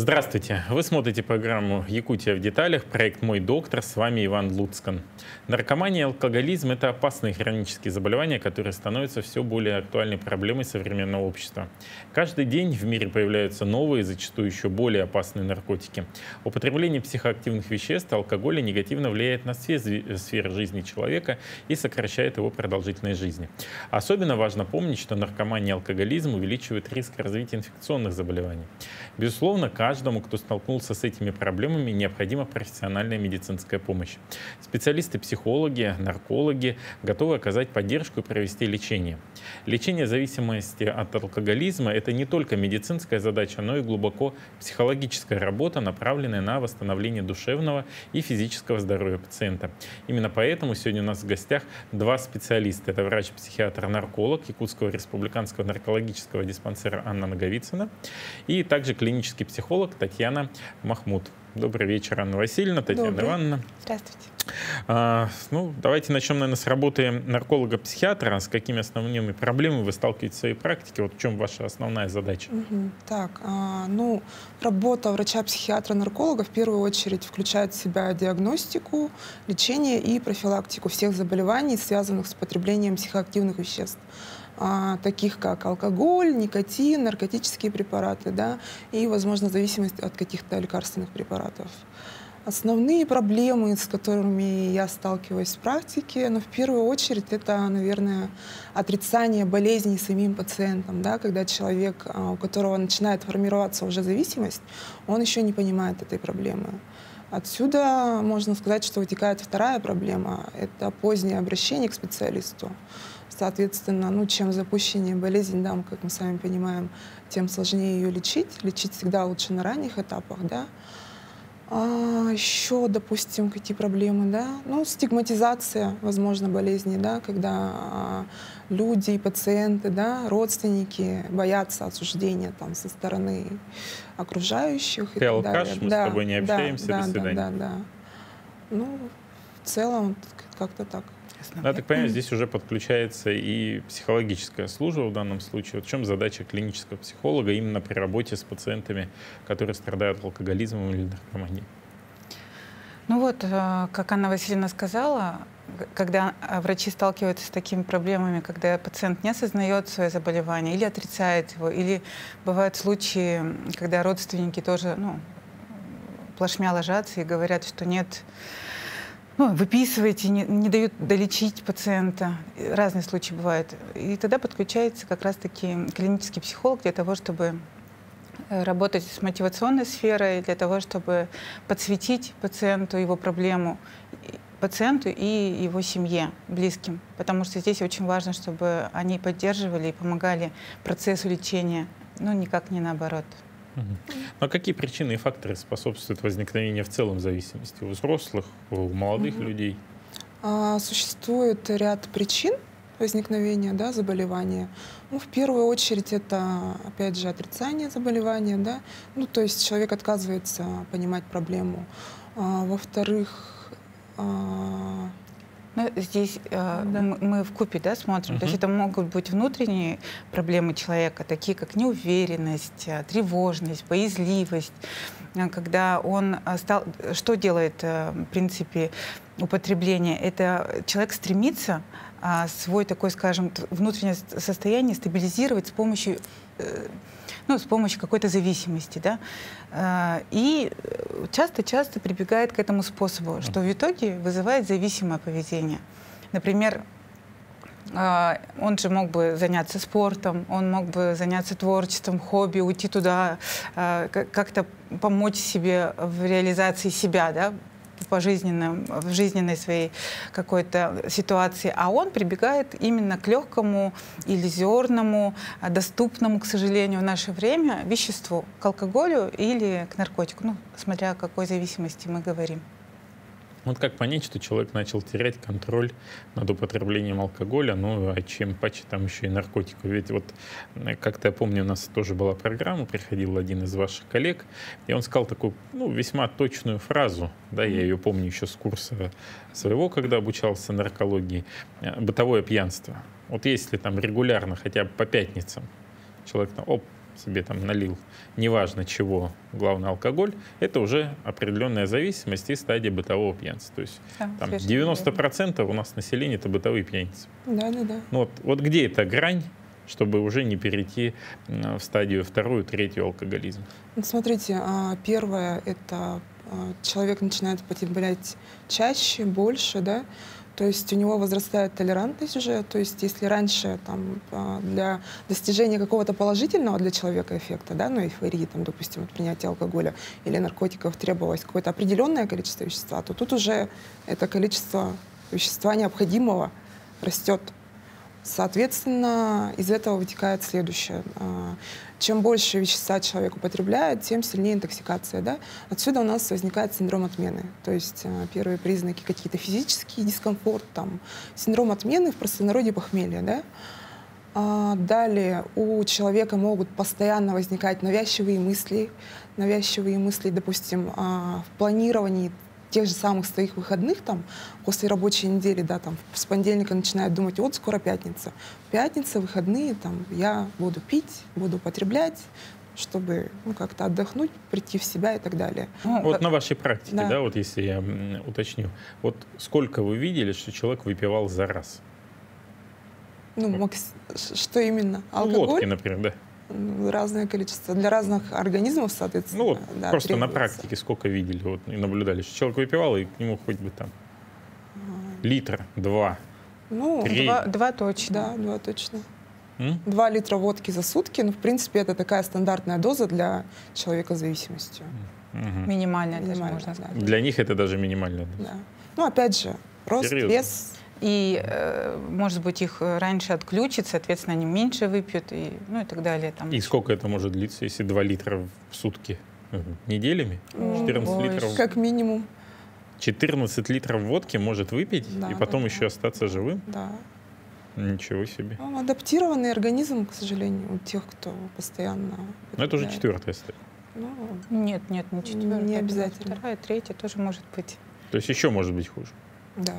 Здравствуйте! Вы смотрите программу «Якутия в деталях», проект «Мой доктор». С вами Иван Луцкан. Наркомания и алкоголизм – это опасные хронические заболевания, которые становятся все более актуальной проблемой современного общества. Каждый день в мире появляются новые, зачастую еще более опасные наркотики. Употребление психоактивных веществ и алкоголя негативно влияет на все сферы жизни человека и сокращает его продолжительность жизни. Особенно важно помнить, что наркомания и алкоголизм увеличивают риск развития инфекционных заболеваний. Безусловно, каждому, кто столкнулся с этими проблемами, необходима профессиональная медицинская помощь. Специалисты-психологи, наркологи готовы оказать поддержку и провести лечение. Лечение зависимости от алкоголизма – это не только медицинская задача, но и глубоко психологическая работа, направленная на восстановление душевного и физического здоровья пациента. Именно поэтому сегодня у нас в гостях два специалиста. Это врач-психиатр-нарколог Якутского республиканского наркологического диспансера Анна Наговицына и также клинический психолог Татьяна Махмуд. Добрый вечер, Анна Васильевна, Татьяна Ивановна. Здравствуйте. Давайте начнем, наверное, с работы нарколога-психиатра. С какими основными проблемами вы сталкиваетесь в своей практике? Вот в чем ваша основная задача? Работа врача-психиатра-нарколога в первую очередь включает в себя диагностику, лечение и профилактику всех заболеваний, связанных с потреблением психоактивных веществ, таких как алкоголь, никотин, наркотические препараты, и, возможно, зависимость от каких-то лекарственных препаратов. Основные проблемы, с которыми я сталкиваюсь в практике, в первую очередь, это, наверное, отрицание болезней самим пациентом, когда человек, у которого начинает формироваться уже зависимость, он еще не понимает этой проблемы. Отсюда можно сказать, что вытекает вторая проблема — это позднее обращение к специалисту. Соответственно, чем запущеннее болезнь, как мы с вами понимаем, тем сложнее ее лечить. Лечить всегда лучше на ранних этапах. Еще, допустим, какие проблемы? Стигматизация, возможно, болезней, когда люди, пациенты, родственники боятся осуждения со стороны окружающих. Ты алкаш, мы с тобой не общаемся, до свидания. В целом, как-то так. Я так понимаю, здесь уже подключается и психологическая служба в данном случае. В чем задача клинического психолога именно при работе с пациентами, которые страдают алкоголизмом или наркоманией? Как Анна Васильевна сказала, когда врачи сталкиваются с такими проблемами, когда пациент не осознает свое заболевание или отрицает его, или бывают случаи, когда родственники тоже плашмя ложатся и говорят, что нет, выписывайте, не дают долечить пациента. Разные случаи бывают. И тогда подключается как раз-таки клинический психолог для того, чтобы работать с мотивационной сферой, для того, чтобы подсветить пациенту его проблему, пациенту и его семье, близким. Потому что здесь очень важно, чтобы они поддерживали и помогали процессу лечения, никак не наоборот. Но какие причины и факторы способствуют возникновению в целом зависимости у взрослых, у молодых людей? Существует ряд причин возникновения заболевания. В первую очередь это, опять же, отрицание заболевания, то есть человек отказывается понимать проблему. Во-вторых, здесь мы вкупе смотрим. То есть это могут быть внутренние проблемы человека, такие как неуверенность, тревожность, боязливость. Когда он стал... Что делает, в принципе, употребление? Это человек стремится свой такой, скажем, внутреннее состояние стабилизировать с помощью какой-то зависимости, и часто прибегает к этому способу, что в итоге вызывает зависимое поведение. Например, он же мог бы заняться спортом, он мог бы заняться творчеством, хобби, уйти туда, как-то помочь себе в реализации себя, в жизненной своей какой-то ситуации, а он прибегает именно к легкому, иллюзорному, доступному, к сожалению, в наше время веществу, к алкоголю или к наркотику, смотря о какой зависимости мы говорим. Как понять, что человек начал терять контроль над употреблением алкоголя, а чем паче там еще и наркотиков? Ведь как-то я помню, у нас тоже была программа, приходил один из ваших коллег, и он сказал такую, весьма точную фразу, я ее помню еще с курса своего, когда обучался наркологии, бытовое пьянство. Если там регулярно, хотя бы по пятницам, человек себе там налил, неважно чего, главное алкоголь, это уже определенная зависимость и стадия бытового пьянства. То есть там 90% у нас населения это бытовые пьяницы. Да. Ну, вот где эта грань, чтобы уже не перейти в стадию вторую, третью алкоголизма? Вот смотрите, первое — это человек начинает употреблять чаще, больше, да, то есть у него возрастает толерантность уже, то есть если раньше там, для достижения какого-то положительного для человека эффекта, да, ну, эйфории, там, допустим, от принятия алкоголя или наркотиков требовалось какое-то определенное количество вещества, то тут уже это количество вещества необходимого растет. Соответственно, из этого вытекает следующее. Чем больше вещества человек употребляет, тем сильнее интоксикация. Да? Отсюда у нас возникает синдром отмены. То есть первые признаки какие-то физический дискомфорт, там, синдром отмены, в простонародье похмелье. Да? Далее у человека могут постоянно возникать навязчивые мысли, допустим, в планировании тех же самых своих выходных, там, после рабочей недели, да, там, с понедельника начинают думать, вот скоро пятница. Пятница, выходные, там, я буду пить, буду употреблять, чтобы как-то отдохнуть, прийти в себя и так далее. Вот на вашей практике, да, вот если я уточню, вот сколько вы видели, что человек выпивал за раз? Ну, что именно? Алкоголь? Водки, например, да. Разное количество. Для разных организмов, соответственно. Ну вот да, просто требуется. На практике сколько видели вот, и наблюдали, что человек выпивал, и к нему хоть бы там литр, 2, ну, 3. 2 точно. Да, 2 точно. 2 литра водки за сутки, ну, в принципе, это такая стандартная доза для человека с зависимостью. Минимальная, даже можно сказать. Для них это даже минимально. Да. Ну, опять же, рост, Серьезно? вес. И, может быть, их раньше отключит, соответственно, они меньше выпьют, и, ну и так далее. Там. И сколько это может длиться, если 2 литра в сутки? Неделями? 14 литров? Как минимум. 14 литров водки может выпить, Да, и потом да, еще остаться живым? Да. Ничего себе. Ну, адаптированный организм, к сожалению, у тех, кто постоянно... Но это уже 4-я стадия. Ну, Нет, не 4-я. Не обязательно. 2-я, 3-я тоже может быть. То есть еще может быть хуже? Да.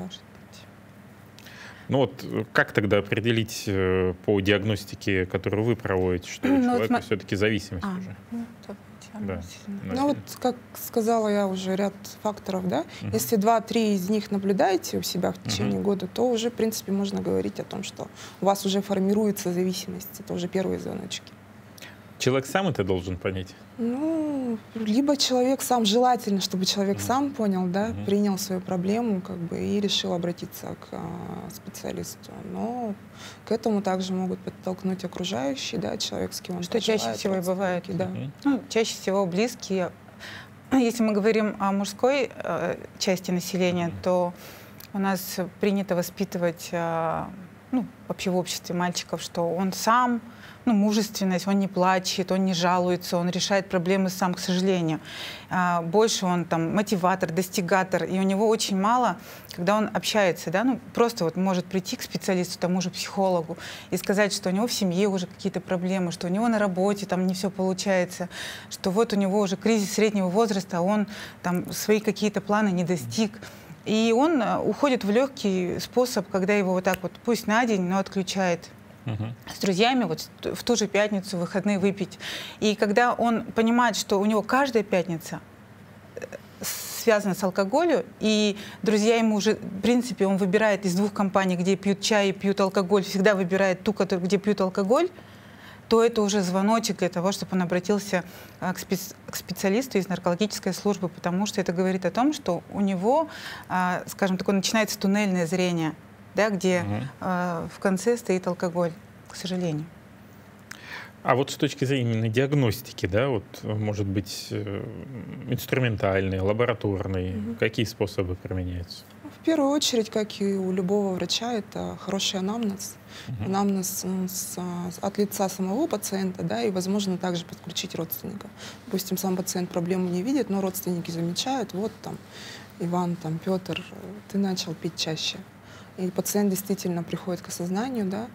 Ну вот как тогда определить по диагностике, которую вы проводите, что у человека все-таки зависимость уже? Ну вот, как сказала я уже, ряд факторов, да? Если 2-3 из них наблюдаете у себя в течение года, то уже, в принципе, можно говорить о том, что у вас уже формируется зависимость. Это уже первые звоночки. Человек сам это должен понять? Ну, либо человек сам, желательно, чтобы человек сам понял, да, принял свою проблему, как бы, и решил обратиться к специалисту. Но к этому также могут подтолкнуть окружающие, да, человек, с кем он Что чаще всего и бывает. Да. Ну, чаще всего близкие. Если мы говорим о мужской части населения, то у нас принято воспитывать, ну, вообще в обществе мальчиков, что он сам, ну, мужественность, он не плачет, он не жалуется, он решает проблемы сам, к сожалению. Больше он там мотиватор, достигатор, и у него очень мало, когда он общается, да, ну, просто вот может прийти к специалисту, тому же психологу, и сказать, что у него в семье уже какие-то проблемы, что у него на работе там не все получается, что вот у него уже кризис среднего возраста, а он там свои какие-то планы не достиг. И он уходит в легкий способ, когда его вот так вот, пусть на день, но отключает. С друзьями вот в ту же пятницу, в выходные выпить. И когда он понимает, что у него каждая пятница связана с алкоголем, и друзья ему уже, в принципе, он выбирает из 2 компаний, где пьют чай и пьют алкоголь, всегда выбирает ту, где пьют алкоголь, то это уже звоночек для того, чтобы он обратился к специалисту из наркологической службы, потому что это говорит о том, что у него, скажем так, начинается туннельное зрение, да, где в конце стоит алкоголь, к сожалению. А вот с точки зрения именно диагностики, да, вот, может быть, инструментальные, лабораторные, какие способы применяются? В первую очередь, как и у любого врача, это хороший анамнез. Анамнез от лица самого пациента, да, и, возможно, также подключить родственников. Допустим, сам пациент проблему не видит, но родственники замечают, вот там, Иван, там, Петр, ты начал пить чаще. И пациент действительно приходит к осознанию, да.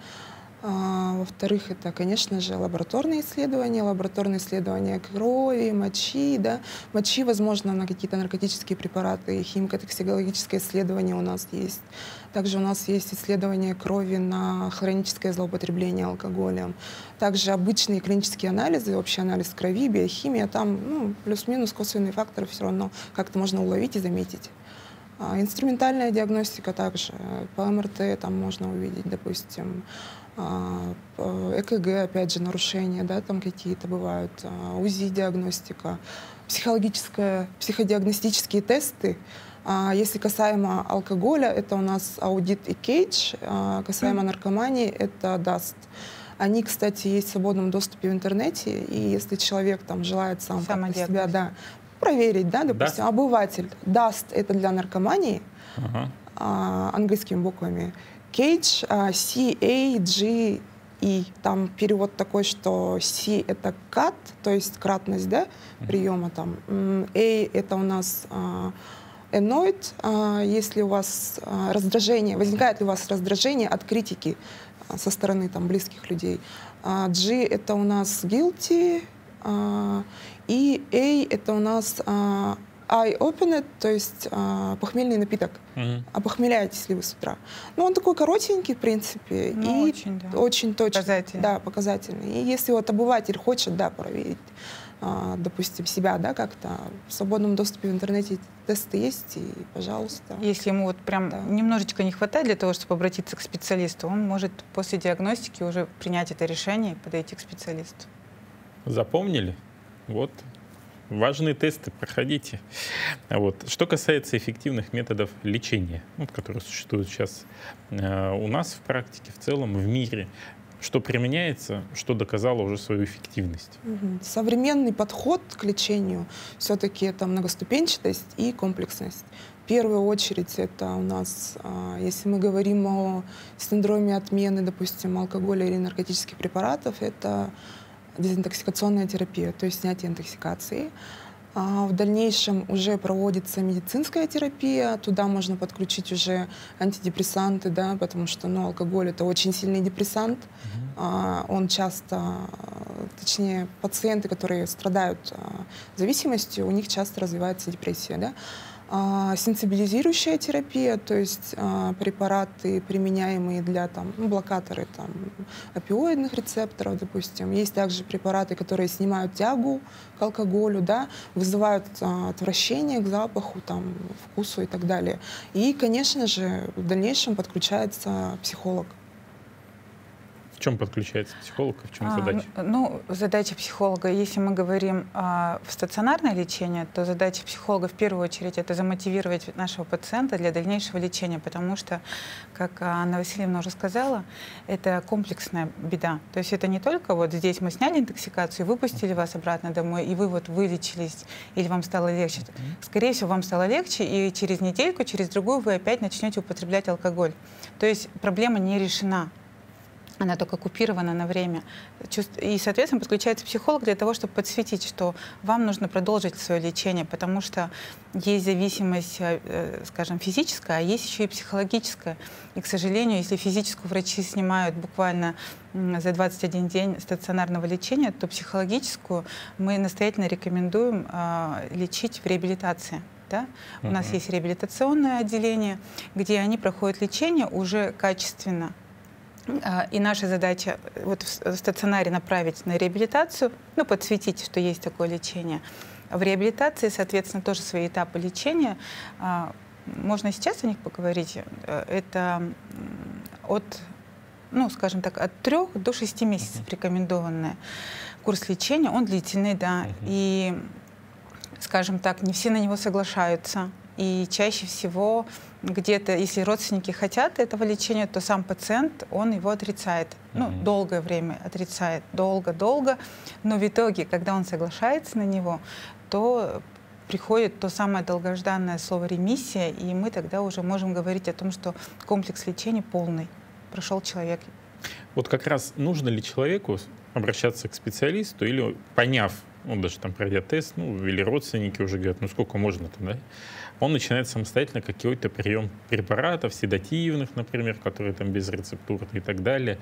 Во-вторых, это, конечно же, лабораторные исследования крови, мочи, да. Мочи, возможно, на какие-то наркотические препараты, химико-токсикологическое исследование у нас есть. Также у нас есть исследование крови на хроническое злоупотребление алкоголем. Также обычные клинические анализы, общий анализ крови, биохимия, там плюс-минус косвенные факторы все равно как-то можно уловить и заметить. Инструментальная диагностика также, по МРТ там можно увидеть, допустим, ЭКГ, опять же, нарушения, да, там какие-то бывают, УЗИ-диагностика, психодиагностические тесты. Если касаемо алкоголя, это у нас аудит и кейдж, касаемо наркомании, это DAST. Они, кстати, есть в свободном доступе в интернете, и если человек там желает сам себя проверить, да, допустим, обыватель, DAST — это для наркомании, английскими буквами, CAGE, C-A-G-E. Там перевод такой, что C — это cut, то есть кратность, да, приема. Там. A — это у нас annoyed, если у вас раздражение, возникает ли у вас раздражение от критики со стороны там, близких людей. G — это у нас guilty, и A — это у нас eye-opener, то есть похмельный напиток. Опохмеляетесь ли вы с утра? Ну, он такой коротенький, в принципе, и очень точный. Показательный. Да, показательный. И если вот обыватель хочет, да, проверить, допустим, себя, да, как-то в свободном доступе в интернете тесты есть, и, пожалуйста. Если ему вот прям немножечко не хватает для того, чтобы обратиться к специалисту, он может после диагностики уже принять это решение и подойти к специалисту. Запомнили? Вот. Важные тесты, проходите. Что касается эффективных методов лечения, которые существуют сейчас у нас в практике, в целом, в мире, что применяется, что доказало уже свою эффективность? Современный подход к лечению все-таки это многоступенчатость и комплексность. В первую очередь это у нас, если мы говорим о синдроме отмены, допустим, алкоголя или наркотических препаратов, это дезинтоксикационная терапия, то есть снятие интоксикации. В дальнейшем уже проводится медицинская терапия, туда можно подключить уже антидепрессанты, да, потому что алкоголь — это очень сильный депрессант. Он часто, точнее, пациенты, которые страдают зависимостью, у них часто развивается депрессия. Да. Сенсибилизирующая терапия, то есть препараты, применяемые для блокаторы опиоидных рецепторов, допустим. Есть также препараты, которые снимают тягу к алкоголю, да, вызывают отвращение к запаху, вкусу и так далее. И, конечно же, в дальнейшем подключается психолог. В чем подключается психолог, в чем задача? Задача психолога, если мы говорим в стационарное лечение, то задача психолога в первую очередь это замотивировать нашего пациента для дальнейшего лечения, потому что, как Анна Васильевна уже сказала, это комплексная беда. То есть это не только вот здесь мы сняли интоксикацию, выпустили вас обратно домой, и вы вот вылечились, или вам стало легче. Скорее всего, вам стало легче, и через недельку, через другую вы опять начнете употреблять алкоголь. То есть проблема не решена. Она только купирована на время. И, соответственно, подключается психолог для того, чтобы подсветить, что вам нужно продолжить свое лечение, потому что есть зависимость, скажем, физическая, а есть еще и психологическая. И, к сожалению, если физическую врачи снимают буквально за 21 день стационарного лечения, то психологическую мы настоятельно рекомендуем лечить в реабилитации. Да? У нас есть реабилитационное отделение, где они проходят лечение уже качественно. И наша задача вот в стационаре направить на реабилитацию, подсветить, что есть такое лечение. В реабилитации, соответственно, тоже свои этапы лечения. Можно сейчас о них поговорить. Это от, скажем так, от 3 до 6 месяцев рекомендованный курс лечения. Он длительный, да. И, скажем так, не все на него соглашаются. И чаще всего где-то, если родственники хотят этого лечения, то сам пациент, он его отрицает. Долгое время отрицает, долго-долго. Но в итоге, когда он соглашается на него, то приходит то самое долгожданное слово «ремиссия», и мы тогда уже можем говорить о том, что комплекс лечения полный. Прошел человек. Вот как раз нужно ли человеку обращаться к специалисту или, поняв ну, даже там пройдя тест, ну, или родственники уже говорят, ну, сколько можно-то, да? Он начинает самостоятельно какой-то прием препаратов, седативных, например, которые там безрецептурные и так далее.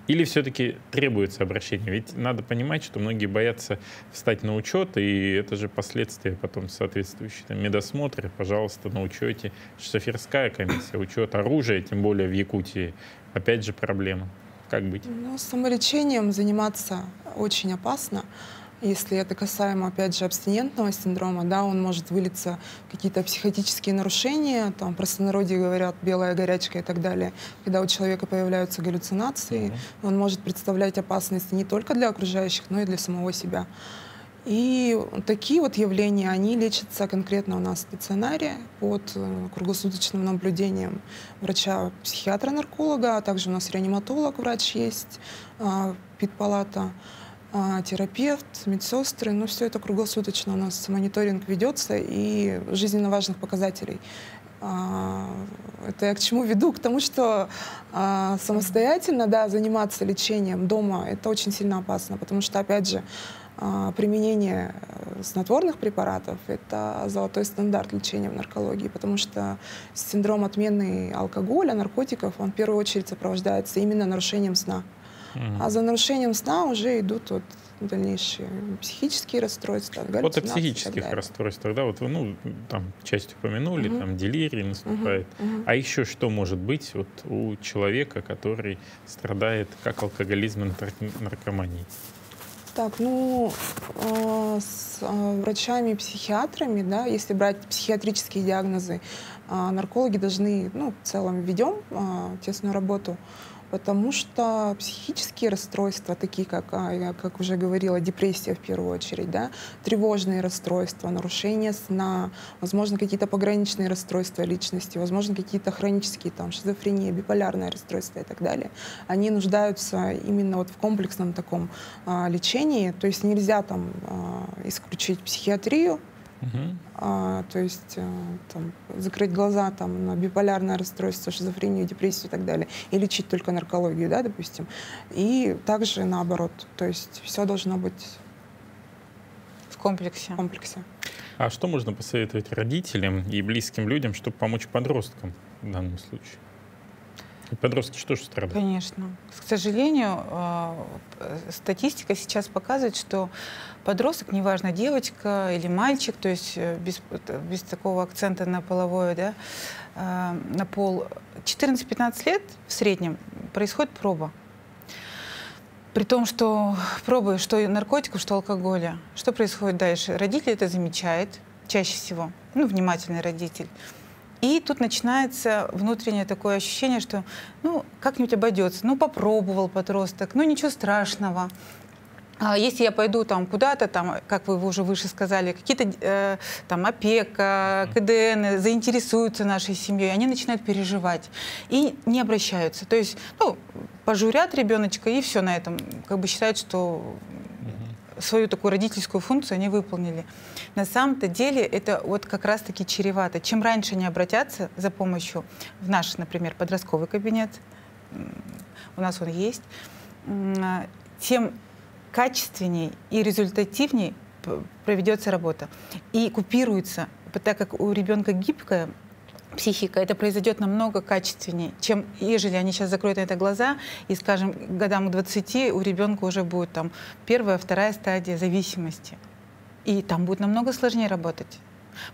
Или все-таки требуется обращение? Ведь надо понимать, что многие боятся встать на учет, и это же последствия потом соответствующие там, медосмотры, пожалуйста, на учете. Шоферская комиссия, учет оружия, тем более в Якутии, опять же проблема. Как быть? Ну, самолечением заниматься очень опасно. Если это касаемо, опять же, абстинентного синдрома, да, он может вылиться в какие-то психотические нарушения, там, в простонародье говорят, белая горячка и так далее. Когда у человека появляются галлюцинации, он может представлять опасность не только для окружающих, но и для самого себя. И такие вот явления, они лечатся конкретно у нас в стационаре под круглосуточным наблюдением врача-психиатра-нарколога, а также у нас реаниматолог, врач есть, педпалата, терапевт, медсестры. Ну, все это круглосуточно у нас мониторинг ведется и жизненно важных показателей. Это я к чему веду? К тому, что самостоятельно, да, заниматься лечением дома, это очень сильно опасно, потому что, опять же, применение снотворных препаратов — это золотой стандарт лечения в наркологии, потому что синдром отмены алкоголя, наркотиков, он в первую очередь сопровождается именно нарушением сна. А за нарушением сна уже идут вот дальнейшие психические расстройства, галлюцинации. Вот о психических расстройствах, да, вот вы, ну, там, часть упомянули, там, делирий наступает. А еще что может быть вот у человека, который страдает как алкоголизмом и наркоманией? Так, ну, с врачами, психиатрами, да, если брать психиатрические диагнозы, наркологи должны, ну, в целом ведем тесную работу, потому что психические расстройства, такие как, я как уже говорила, депрессия в первую очередь, да, тревожные расстройства, нарушение сна, возможно, какие-то пограничные расстройства личности, возможно, какие-то хронические, там, шизофрения, биполярное расстройство и так далее, они нуждаются именно вот в комплексном таком лечении, то есть нельзя там исключить психиатрию, то есть там, закрыть глаза там, на биполярное расстройство, шизофрению, депрессию и так далее, и лечить только наркологию, да, допустим. И также наоборот, то есть все должно быть в комплексе. А что можно посоветовать родителям и близким людям, чтобы помочь подросткам в данном случае? Подростки что же страдают? Конечно. К сожалению, статистика сейчас показывает, что подросток, неважно, девочка или мальчик, то есть без такого акцента на половое, да, на пол, 14-15 лет в среднем происходит проба. При том, что пробы что наркотиков, что алкоголя. Что происходит дальше? Родитель это замечает чаще всего, ну, внимательный родитель. И тут начинается внутреннее такое ощущение, что ну, как-нибудь обойдется. Ну, попробовал подросток, ну, ничего страшного. А если я пойду там куда-то, там, как вы уже выше сказали, какие-то там опека, КДН заинтересуются нашей семьей, они начинают переживать и не обращаются. То есть, ну, пожурят ребеночка и все на этом. Как бы считают, что свою такую родительскую функцию они выполнили. На самом-то деле это вот как раз-таки чревато. Чем раньше они обратятся за помощью в наш, например, подростковый кабинет, у нас он есть, тем качественней и результативней проведется работа. И купируется, так как у ребенка гибкая психика, это произойдет намного качественнее, чем ежели они сейчас закроют на это глаза, и, скажем, годам к 20 у ребенка уже будет там первая, вторая стадия зависимости. И там будет намного сложнее работать.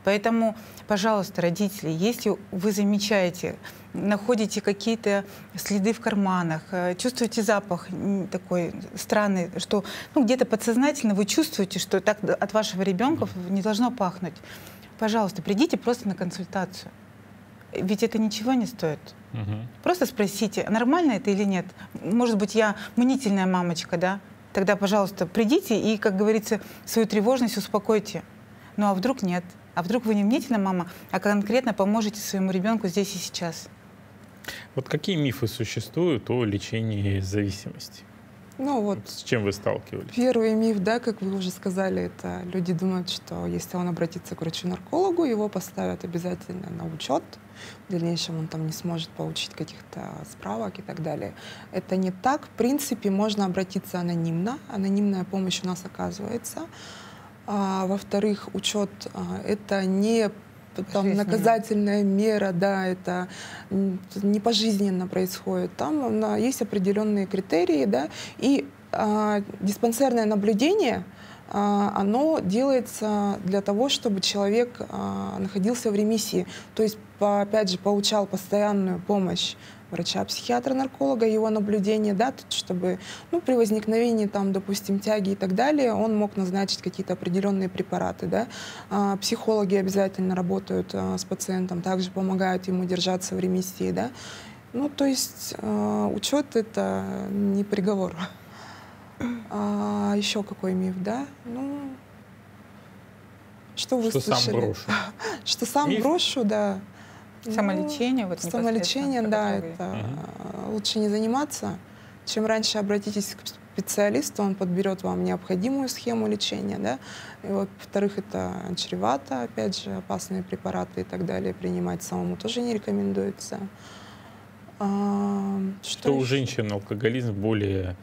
Поэтому, пожалуйста, родители, если вы замечаете, находите какие-то следы в карманах, чувствуете запах такой странный, что ну, где-то подсознательно вы чувствуете, что так от вашего ребенка не должно пахнуть, пожалуйста, придите просто на консультацию. Ведь это ничего не стоит. Просто спросите, нормально это или нет. Может быть, я мнительная мамочка, да? Тогда, пожалуйста, придите и, как говорится, свою тревожность успокойте. Ну а вдруг нет? А вдруг вы не мнительная мама, а конкретно поможете своему ребенку здесь и сейчас? Вот какие мифы существуют о лечении зависимости? Ну вот. С чем вы сталкивались? Первый миф, да, как вы уже сказали, это люди думают, что если он обратится к врачу-наркологу, его поставят обязательно на учет. В дальнейшем он там не сможет получить каких-то справок и так далее. Это не так. В принципе, можно обратиться анонимно. Анонимная помощь у нас оказывается. Во-вторых, учет это не там наказательная мера, да, это не пожизненно происходит. Там есть определенные критерии, да, и диспансерное наблюдение, оно делается для того, чтобы человек находился в ремиссии, то есть, опять же, получал постоянную помощь врача-психиатра-нарколога, его наблюдение, да, чтобы при возникновении, там, допустим, тяги и так далее, он мог назначить какие-то определенные препараты. Да. Психологи обязательно работают с пациентом, также помогают ему держаться в ремиссии. Да. То есть учет — это не приговор. Еще какой миф, да? Что вы слышали? Сам брошу. Что сам брошу, да. Самолечение, самолечение, да, это лучше не заниматься. Чем раньше обратитесь к специалисту, он подберет вам необходимую схему лечения, да. И во-вторых, это чревато, опять же, опасные препараты и так далее принимать самому тоже не рекомендуется. Что у женщин алкоголизм более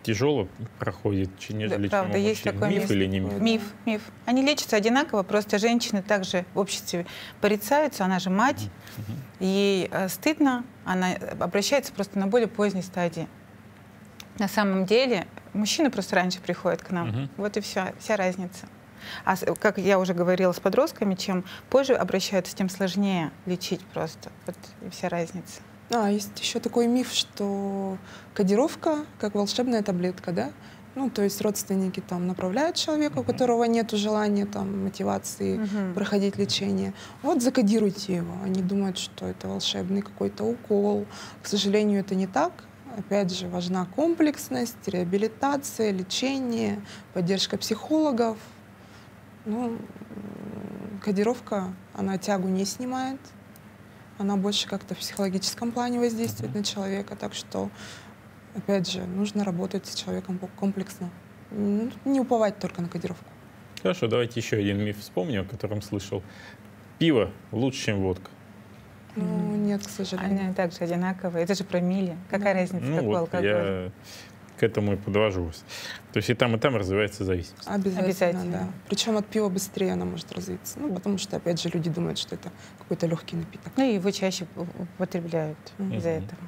тяжело проходит, нежели чем у мужчин. Есть такой миф или не миф? Миф. Они лечатся одинаково, просто женщины также в обществе порицаются, она же мать, ей стыдно, она обращается просто на более поздней стадии. На самом деле мужчины просто раньше приходят к нам, вот и вся разница. А как я уже говорила с подростками, чем позже обращаются, тем сложнее лечить просто, вот и вся разница. Есть еще такой миф, что кодировка как волшебная таблетка, да? То есть родственники там направляют человека, у которого нет желания, там, мотивации проходить лечение. Вот закодируйте его. Они думают, что это волшебный какой-то укол. К сожалению, это не так. Опять же, важна комплексность, реабилитация, лечение, поддержка психологов. Кодировка, она тягу не снимает. Она больше как-то в психологическом плане воздействует на человека. Так что, опять же, нужно работать с человеком комплексно. Не уповать только на кодировку. Хорошо, давайте еще один миф вспомним, о котором слышал. Пиво лучше, чем водка. Нет, к сожалению. Они также одинаковые. Это же про мили. Какая разница, какой алкоголь? Я к этому и подвожу вас. То есть и там развивается зависимость. Обязательно, да. Причем от пива быстрее она может развиться. Потому что, опять же, люди думают, что это какой-то легкий напиток. И его чаще употребляют из-за этого.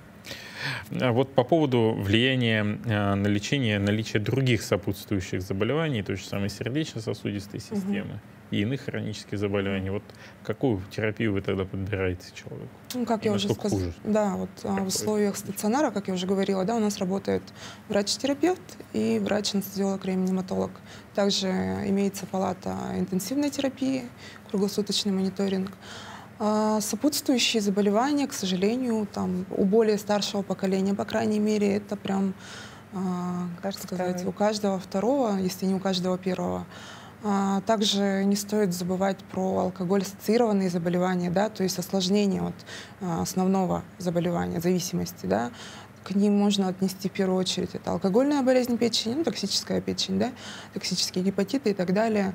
А вот по поводу влияния на лечение, наличия других сопутствующих заболеваний, той же самой сердечно-сосудистой системы и иных хронических заболеваний, вот какую терапию вы тогда подбираете человеку? Как я уже сказала, да, вот в условиях стационара, как я уже говорила, да, у нас работает врач-терапевт и врач-анестезиолог-реаниматолог. Также имеется палата интенсивной терапии, круглосуточный мониторинг. Сопутствующие заболевания, к сожалению, там, у более старшего поколения, по крайней мере, это прям, как сказать, у каждого второго, если не у каждого первого. Также не стоит забывать про алкоголь-ассоциированные заболевания, да, то есть осложнения основного заболевания, зависимости. Да. К ним можно отнести в первую очередь это алкогольная болезнь печени, токсическая печень, да, токсические гепатиты и так далее.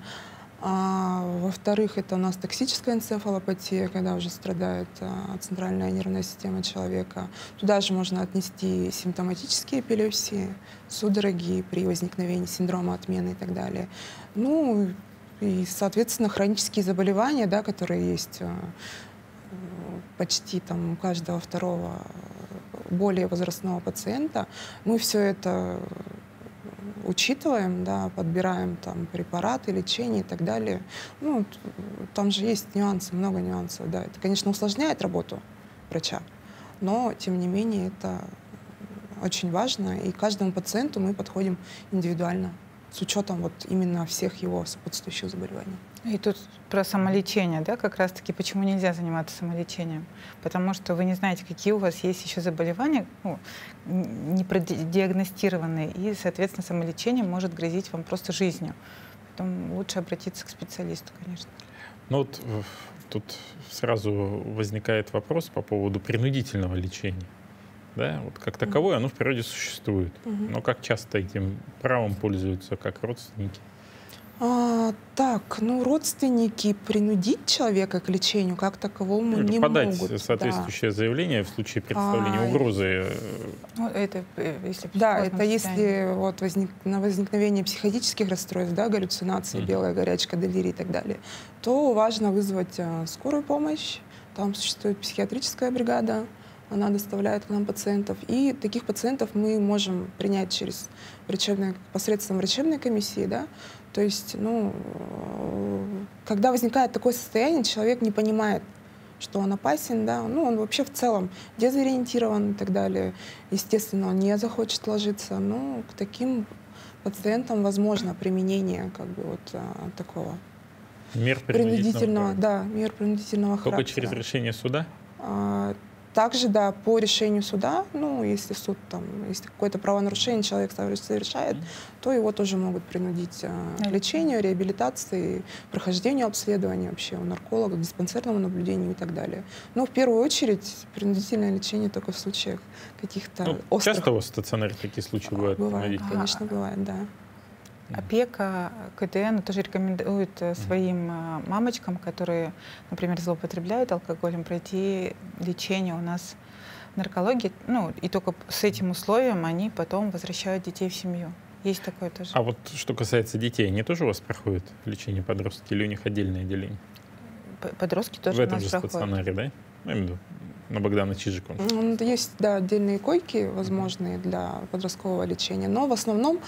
Во-вторых, это у нас токсическая энцефалопатия, когда уже страдает центральная нервная система человека. Туда же можно отнести симптоматические эпилепсии, судороги при возникновении синдрома отмены и так далее. И, соответственно, хронические заболевания, да, которые есть почти там, у каждого второго более возрастного пациента. Мы все это учитываем, да, подбираем там препараты, лечение и так далее. Там же есть нюансы, много нюансов. Да. Это, конечно, усложняет работу врача, но, тем не менее, это очень важно. И к каждому пациенту мы подходим индивидуально, с учетом вот именно всех его сопутствующих заболеваний. И тут про самолечение, да, как раз-таки почему нельзя заниматься самолечением? Потому что вы не знаете, какие у вас есть еще заболевания, не продиагностированные, и, соответственно, самолечение может грозить вам просто жизнью. Поэтому лучше обратиться к специалисту, конечно. Тут сразу возникает вопрос по поводу принудительного лечения. Да, вот как таковое оно в природе существует. Но как часто этим правом пользуются как родственники? Так, ну, родственники принудить человека к лечению как таковому не Подать могут. соответствующее заявление в случае представления угрозы. Ну, это если в Да, психозном это состоянии. если вот на возникновение психотических расстройств, да, галлюцинации, белая горячка, делирий и так далее, то важно вызвать скорую помощь. Там существует психиатрическая бригада, она доставляет к нам пациентов. И таких пациентов мы можем принять посредством врачебной комиссии, да. То есть, ну, когда возникает такое состояние, человек не понимает, что он опасен, да, ну, он вообще в целом дезориентирован и так далее. Естественно, он не захочет ложиться, но к таким пациентам возможно применение как бы вот такого Мер принудительного, да, мер принудительного Только характера. через решение суда? Также, да, по решению суда, ну, если суд там, если какое-то правонарушение человек совершает, то его тоже могут принудить к лечению, реабилитации, прохождению обследования вообще у нарколога, к диспансерному наблюдению и так далее. Но в первую очередь принудительное лечение только в случаях каких-то острых. Часто у вас в стационаре такие случаи бывают? Бывает, конечно, бывает, да. Опека, КТН тоже рекомендует своим мамочкам, которые, например, злоупотребляют алкоголем, пройти лечение у нас в наркологии. Ну, и только с этим условием они потом возвращают детей в семью. Есть такое тоже. А вот что касается детей, они тоже у вас проходят лечение подростки или у них отдельное отделение? Подростки тоже в у этом нас же проходят. стационаре, да? Я имею в виду на Богдана Чижикова. Есть, да, отдельные койки, возможные для подросткового лечения, но в основном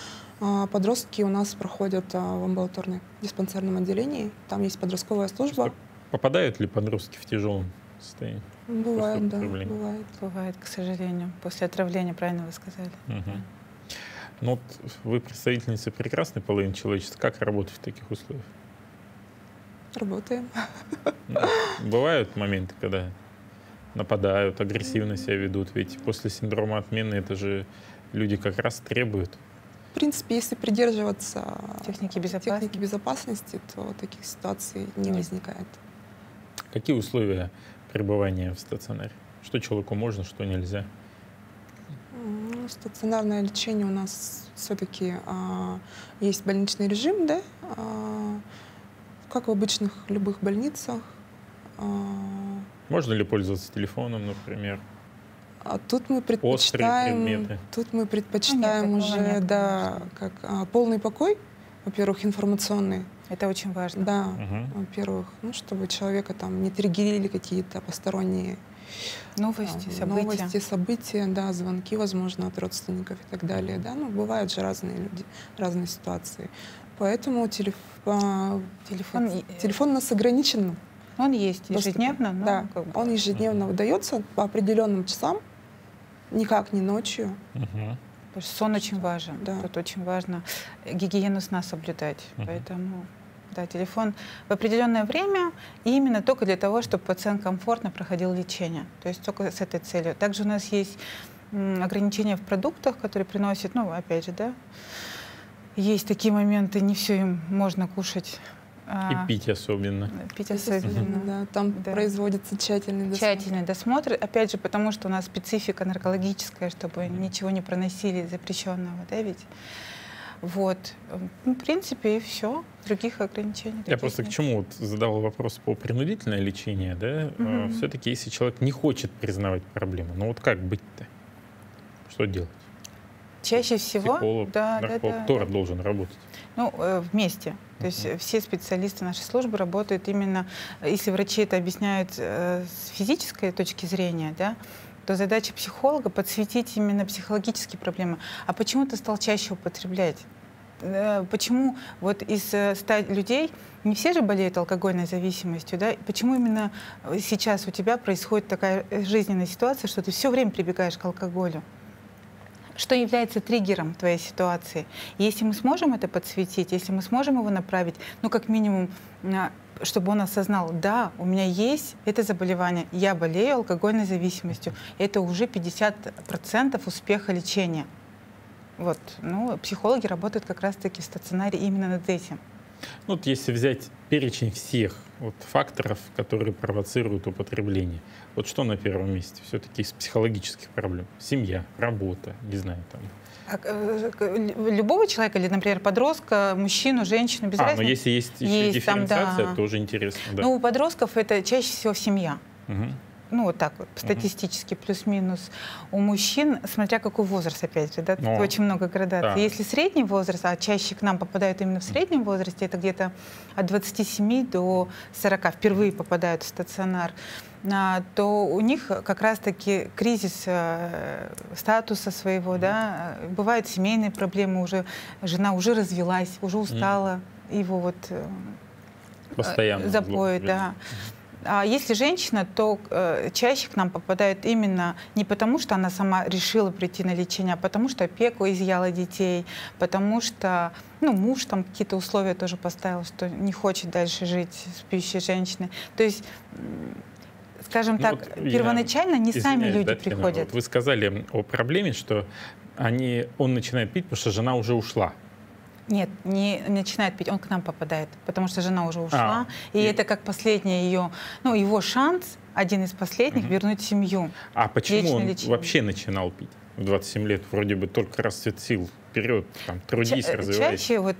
подростки у нас проходят в амбулаторно-диспансерном отделении. Там есть подростковая служба. Попадают ли подростки в тяжелом состоянии? Бывает, да, бывает. Бывает, к сожалению. После отравления, правильно вы сказали. Ну, вот вы представительница прекрасной половины человечества. Как работать в таких условиях? Работаем. Бывают моменты, когда нападают, агрессивно себя ведут. Ведь после синдрома отмены это же люди как раз требуют. В принципе, если придерживаться техники безопасности, то таких ситуаций не возникает. Какие условия пребывания в стационаре? Что человеку можно, что нельзя? Ну, стационарное лечение у нас все-таки есть больничный режим, да, как в обычных любых больницах. Можно ли пользоваться телефоном, например? Тут мы предпочитаем уже, да, как полный покой, во-первых, информационный. Это очень важно. Да, во-первых, ну, чтобы человека там не триггерили какие-то посторонние новости, события, да, звонки, возможно, от родственников и так далее, да, ну, бывают же разные люди, разные ситуации. Поэтому телефон у нас ограничен. Он есть ежедневно, но да, он ежедневно выдается по определенным часам, никак не ночью. Потому что сон очень важен. Да. Тут очень важно гигиену сна соблюдать. Поэтому да, телефон в определенное время, и именно только для того, чтобы пациент комфортно проходил лечение. То есть только с этой целью. Также у нас есть ограничения в продуктах, которые приносят, ну, опять же, да, есть такие моменты, не все им можно кушать. И пить особенно. Пить особенно. Да, там производится тщательный досмотр. Тщательный досмотр. Опять же, потому что у нас специфика наркологическая, чтобы ничего не проносили запрещенного, да, ведь? Вот. Ну, в принципе, и все. Других ограничений. Я просто к чему вот задал вопрос по принудительное лечение, да? Все-таки, если человек не хочет признавать проблему, ну вот как быть-то? Что делать? Чаще всего, психолог, нарколог, кто должен работать? Ну, вместе. То есть все специалисты нашей службы работают именно, если врачи это объясняют с физической точки зрения, да, то задача психолога подсветить именно психологические проблемы. А почему ты стал чаще употреблять? Почему вот из 100 людей не все же болеют алкогольной зависимостью, да? Почему именно сейчас у тебя происходит такая жизненная ситуация, что ты все время прибегаешь к алкоголю? Что является триггером твоей ситуации? Если мы сможем это подсветить, если мы сможем его направить, ну, как минимум, чтобы он осознал, да, у меня есть это заболевание, я болею алкогольной зависимостью, это уже 50% успеха лечения. Вот. Ну, психологи работают как раз-таки в стационаре именно над этим. Ну, вот если взять перечень всех вот факторов, которые провоцируют употребление, вот что на первом месте все-таки из психологических проблем? Семья, работа, не знаю, там, Любого человека, или, например, подростка, мужчину, женщину, без разницы? Но если есть еще дифференциация, там, да, тоже интересно. Да. Ну, у подростков это чаще всего семья. Угу. Ну, вот так вот, статистически, плюс-минус. У мужчин, смотря какой возраст, опять же, да, тут очень много градаций. Да. Если средний возраст, а чаще к нам попадают именно в среднем возрасте, это где-то от 27 до 40, впервые попадают в стационар, то у них как раз-таки кризис статуса своего, да, бывают семейные проблемы, уже жена уже развелась, уже устала, его вот постоянно запоет, да. А если женщина, то чаще к нам попадает именно не потому, что она сама решила прийти на лечение, а потому что опеку изъяла детей, потому что муж там какие-то условия тоже поставил, что не хочет дальше жить с пьющей женщиной. То есть, скажем так, первоначально не сами люди приходят. Вот вы сказали о проблеме, что он начинает пить, потому что жена уже ушла. Нет, не начинает пить, он к нам попадает, потому что жена уже ушла, и это как последний его шанс, один из последних, вернуть семью. А почему он вообще начинал пить в 27 лет? Вроде бы только расцвет сил, вперед, там, трудись, развивайся. Чаще,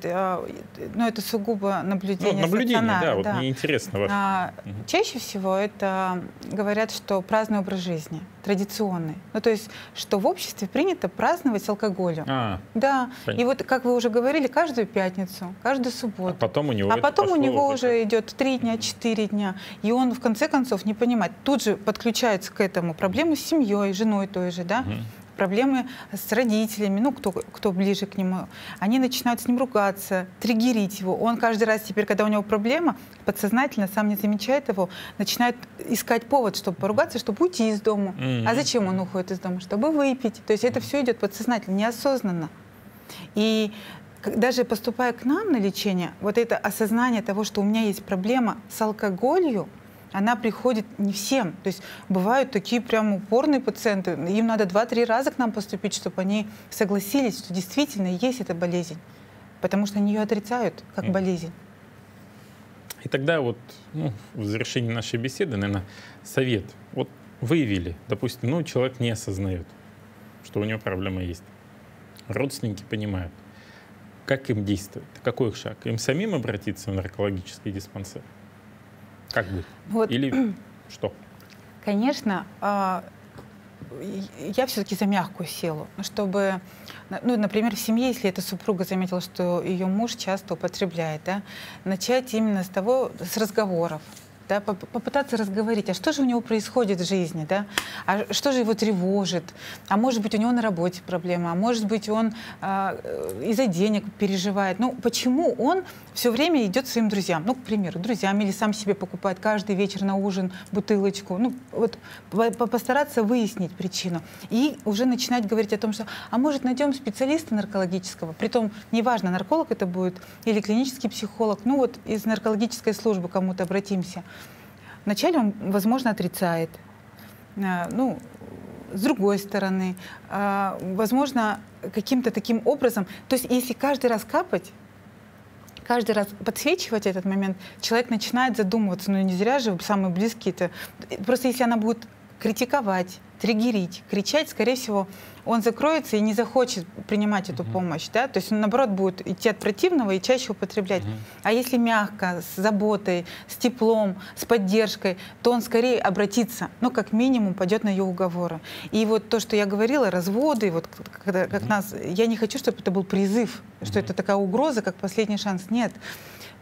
это сугубо наблюдение. Наблюдение, да, вот мне интересно ваше. Чаще всего это говорят, что праздный образ жизни, традиционный. Ну, то есть, что в обществе принято праздновать с алкоголем. Да, понятно. И вот, как вы уже говорили, каждую пятницу, каждую субботу. А потом у него уже идет 3 дня, 4 дня, и он, в конце концов, не понимает. Тут же подключается к этому проблемы с семьей, женой той же, да, проблемы с родителями, кто ближе к нему. Они начинают с ним ругаться, триггерить его. Он каждый раз теперь, когда у него проблема, подсознательно, сам не замечает его, начинает искать повод, чтобы поругаться, чтобы уйти из дома. А зачем он уходит из дома? Чтобы выпить. То есть это все идет подсознательно, неосознанно. И даже поступая к нам на лечение, вот это осознание того, что у меня есть проблема с алкоголью, она приходит не всем. То есть бывают такие прям упорные пациенты. Им надо 2-3 раза к нам поступить, чтобы они согласились, что действительно есть эта болезнь. Потому что они ее отрицают как болезнь. И тогда в завершении нашей беседы, наверное, совет. Вот выявили, допустим, человек не осознает, что у него проблема есть. Родственники понимают. Как им действовать? Какой их шаг? Им самим обратиться в наркологический диспансер? Как быть? Или что? Конечно, я все-таки за мягкую силу, чтобы, например, в семье, если эта супруга заметила, что ее муж часто употребляет, да, начать именно с разговоров. Да, попытаться разговорить, а что же у него происходит в жизни, да? А что же его тревожит, а может быть у него на работе проблема, а может быть он из-за денег переживает. Почему он все время идет к своим друзьям, к примеру, друзьям, или сам себе покупает каждый вечер на ужин бутылочку, постараться выяснить причину и уже начинать говорить о том, что, а может найдем специалиста наркологического, притом неважно, нарколог это будет или клинический психолог, из наркологической службы кому-то обратимся. Вначале он, возможно, отрицает. С другой стороны, возможно, каким-то таким образом, то есть если каждый раз капать, каждый раз подсвечивать этот момент, человек начинает задумываться, не зря же самые близкие-то. Просто если она будет критиковать, триггерить, кричать, скорее всего, он закроется и не захочет принимать эту помощь. Да? То есть он, наоборот, будет идти от противного и чаще употреблять. А если мягко, с заботой, с теплом, с поддержкой, то он скорее обратится, как минимум пойдет на ее уговоры. И вот то, что я говорила, разводы, я не хочу, чтобы это был призыв, что это такая угроза, как последний шанс. Нет.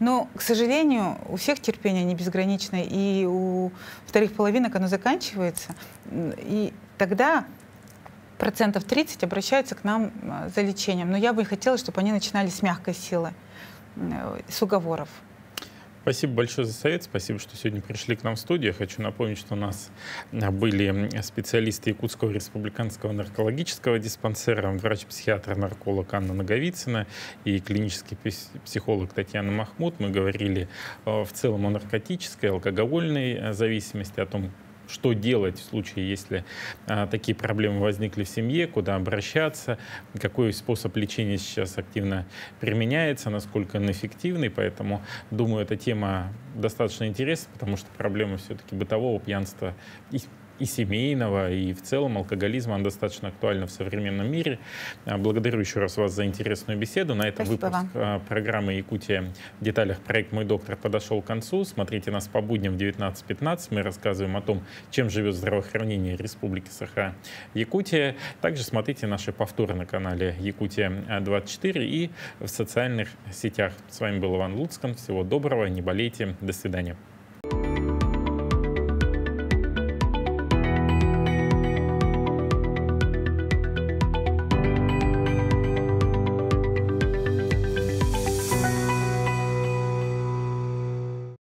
Но, к сожалению, у всех терпение не безграничное, и у вторых половинок оно заканчивается. И тогда 30% обращаются к нам за лечением. Но я бы хотела, чтобы они начинали с мягкой силы, с уговоров. Спасибо большое за совет. Спасибо, что сегодня пришли к нам в студию. Хочу напомнить, что у нас были специалисты Якутского республиканского наркологического диспансера, врач-психиатр, нарколог Анна Наговицына и клинический психолог Татьяна Махмуд. Мы говорили в целом о наркотической, алкогольной зависимости, о том, что делать в случае, если такие проблемы возникли в семье, куда обращаться, какой способ лечения сейчас активно применяется, насколько он эффективный. Поэтому, думаю, эта тема достаточно интересна, потому что проблема все-таки бытового пьянства и и семейного, и в целом алкоголизма, он достаточно актуальна в современном мире. Благодарю еще раз вас за интересную беседу. На этом Спасибо выпуск программы «Якутия в деталях. Проект «Мой доктор» подошел к концу. Смотрите нас по будням в 19:15. Мы рассказываем о том, чем живет здравоохранение Республики Саха-Якутия. Также смотрите наши повторы на канале «Якутия-24» и в социальных сетях. С вами был Иван Луцкан. Всего доброго, не болейте. До свидания.